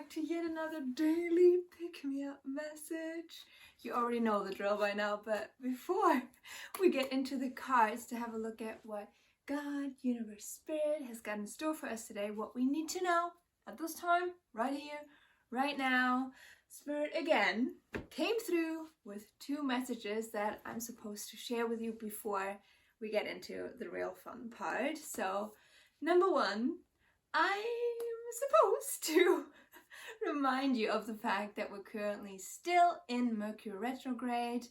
back to yet another daily pick-me-up message. You already know the drill by now, but before we get into the cards to have a look at what God, Universe, Spirit has got in store for us today, what we need to know at this time, right here, right now, Spirit again came through with two messages that I'm supposed to share with you before we get into the real fun part. So, number one, I'm supposed to remind you of the fact that we're currently still in Mercury retrograde.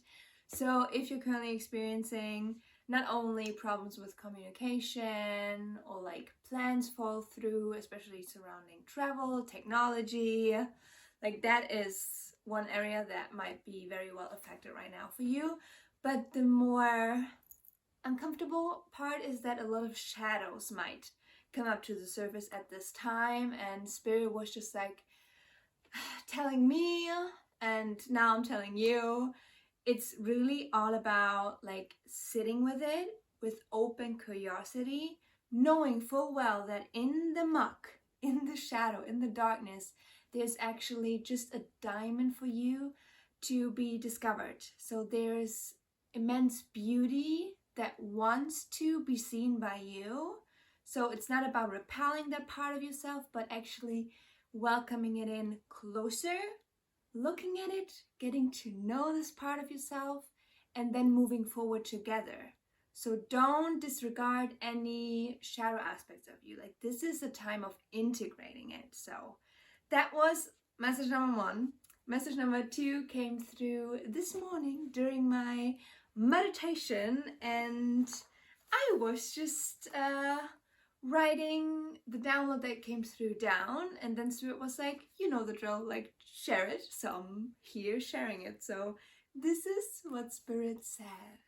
So if you're currently experiencing not only problems with communication or like plans fall through, especially surrounding travel, technology, like that is one area that might be very well affected right now for you. But the more uncomfortable part is that a lot of shadows might come up to the surface at this time, and Spirit was just like telling me, and now I'm telling you, it's really all about like sitting with it with open curiosity, knowing full well that in the muck, in the shadow, in the darkness, there's actually just a diamond for you to be discovered. So there's immense beauty that wants to be seen by you. So it's not about repelling that part of yourself, but actually welcoming it in closer, looking at it, getting to know this part of yourself, and then moving forward together. So don't disregard any shadow aspects of you. Like, this is a time of integrating it. So that was message number one. Message number two came through this morning during my meditation, and I was just writing the download that came through down, and then Spirit was like, you know the drill, like share it. So I'm here sharing it. So this is what Spirit said.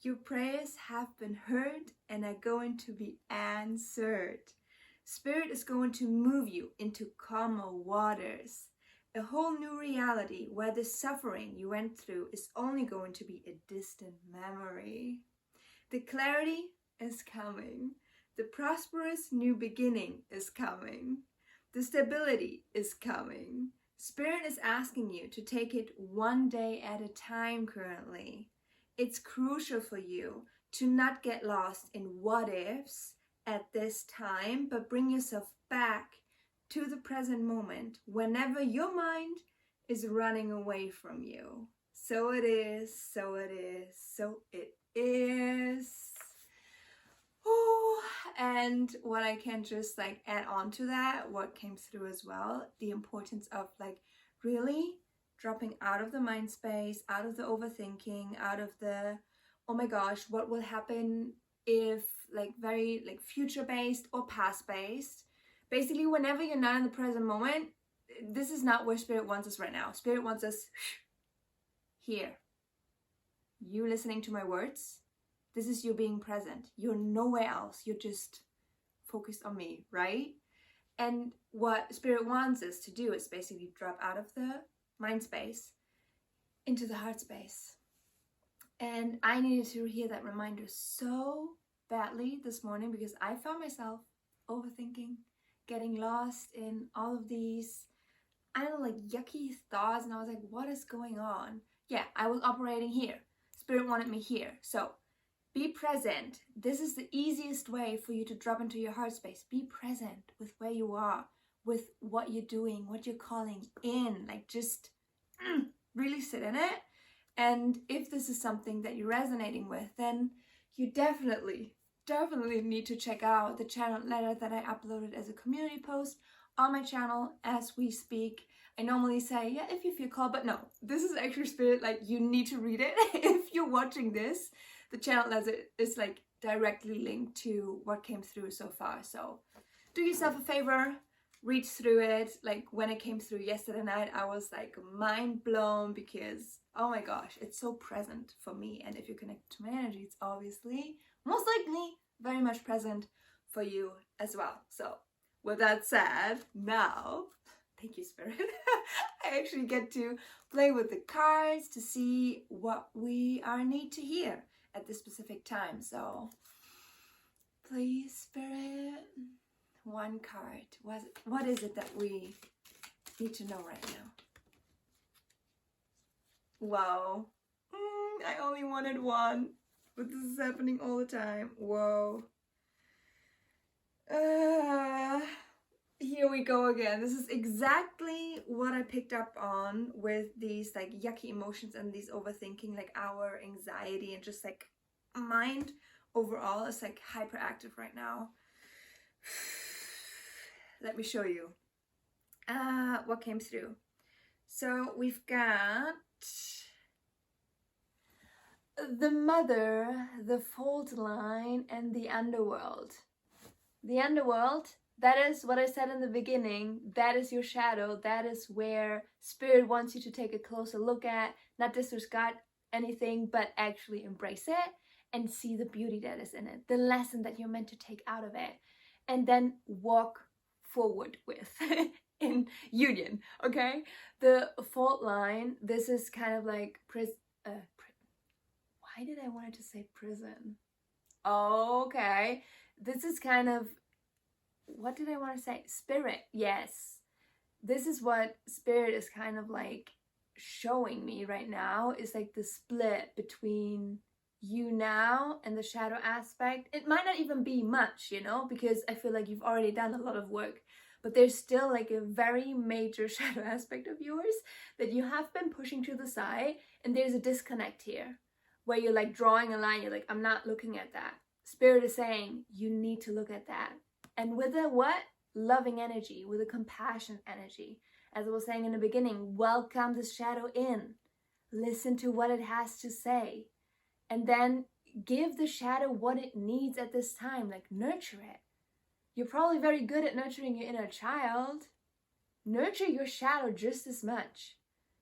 Your prayers have been heard and are going to be answered. Spirit is going to move you into calmer waters. A whole new reality where the suffering you went through is only going to be a distant memory. The clarity is coming. The prosperous new beginning is coming. The stability is coming. Spirit is asking you to take it one day at a time currently. It's crucial for you to not get lost in what ifs at this time, but bring yourself back to the present moment whenever your mind is running away from you. So it is, so it is, so it is. Ooh. And what I can just like add on to that, what came through as well, the importance of like really dropping out of the mind space, out of the overthinking, out of the, oh my gosh, what will happen if, like very like future based or past based. Basically, whenever you're not in the present moment, this is not where Spirit wants us right now. Spirit wants us here. You listening to my words. This is you being present. You're nowhere else. You're just focused on me, right? And what Spirit wants us to do is basically drop out of the mind space into the heart space. And I needed to hear that reminder so badly this morning, because I found myself overthinking, getting lost in all of these, I don't know, like yucky thoughts. And I was like, what is going on? Yeah, I was operating here. Spirit wanted me here. So be present. This is the easiest way for you to drop into your heart space. Be present with where you are, with what you're doing, what you're calling in. Like, just really sit in it. And if this is something that you're resonating with, then you definitely need to check out the channel letter that I uploaded as a community post on my channel as we speak. I normally say, yeah, if you feel called, but no, this is actually Spirit, like you need to read it. If you're watching this, the channel letter is like directly linked to what came through so far. So do yourself a favor, read through it. Like when it came through yesterday night, I was like mind blown, because oh my gosh, it's so present for me. And if you connect to my energy, it's obviously most likely very much present for you as well. So with that said, now, thank you, Spirit. I actually get to play with the cards to see what we are need to hear at this specific time. So please, Spirit, one card. What is it that we need to know right now. Wow. I only wanted one, but this is happening all the time. Whoa. Here we go again. This is exactly what I picked up on with these like yucky emotions and these overthinking, like our anxiety and just like mind overall is like hyperactive right now. Let me show you what came through. So we've got the mother, the fault line, and the underworld. The underworld, that is what I said in the beginning. That is your shadow. That is where spirit wants you to take a closer look at, not disregard anything, but actually embrace it and see the beauty that is in it, the lesson that you're meant to take out of it, and then walk forward with in union. Okay, the fault line, this is kind of like why did I want to say prison? Okay, this is kind of, what did I want to say? Spirit. Yes, this is what spirit is kind of like showing me right now, is like the split between you now and the shadow aspect. It might not even be much, you know, because I feel like you've already done a lot of work, but there's still like a very major shadow aspect of yours that you have been pushing to the side, and there's a disconnect here where you're like drawing a line. You're like, I'm not looking at that. Spirit is saying you need to look at that, and with a what? Loving energy, with a compassion energy. As I was saying in the beginning, welcome the shadow in, listen to what it has to say, and then give the shadow what it needs at this time. Like, nurture it. You're probably very good at nurturing your inner child. Nurture your shadow just as much,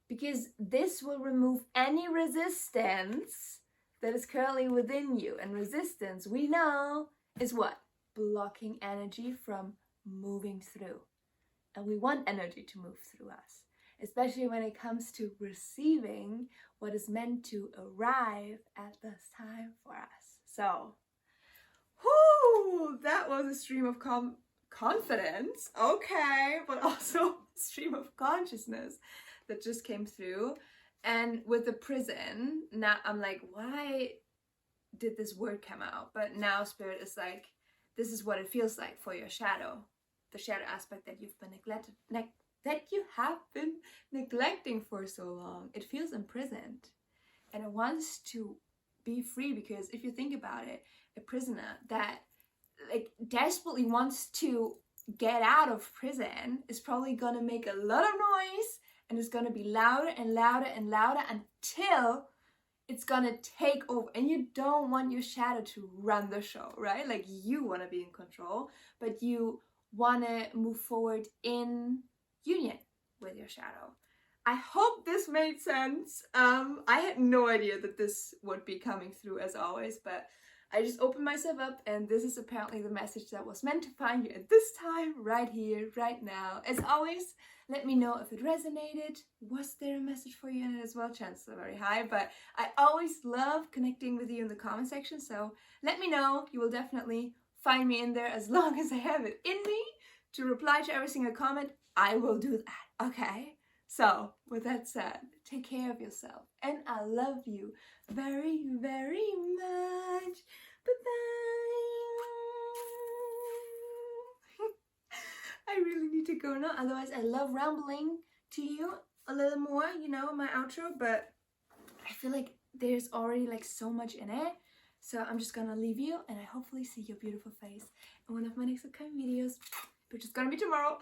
because this will remove any resistance that is currently within you. And resistance, we know, is what? Blocking energy from moving through. And we want energy to move through us, especially when it comes to receiving what is meant to arrive at this time for us. So, whoo, that was a stream of confidence, okay, but also a stream of consciousness that just came through. And with the prison, now I'm like, why did this word come out? But now spirit is like, this is what it feels like for your shadow, the shadow aspect that you've been neglecting for so long. It feels imprisoned, and it wants to be free, because if you think about it, a prisoner that like desperately wants to get out of prison is probably gonna make a lot of noise, and it's gonna be louder and louder and louder until it's gonna take over. And you don't want your shadow to run the show, right? Like, you want to be in control, but you want to move forward in union with your shadow. I hope this made sense. I had no idea that this would be coming through, as always, but I just opened myself up, and this is apparently the message that was meant to find you at this time, right here, right now. As always, let me know if it resonated. Was there a message for you in it as well? Chances are very high, but I always love connecting with you in the comment section, so let me know. You will definitely find me in there. As long as I have it in me to reply to every single comment, I will do that, okay? So, with that said, take care of yourself, and I love you very, very much. Bye-bye. I really need to go now, otherwise I love rambling to you a little more, you know, my outro, but I feel like there's already like so much in it. So I'm just gonna leave you, and I hopefully see your beautiful face in one of my next upcoming videos, which is gonna be tomorrow.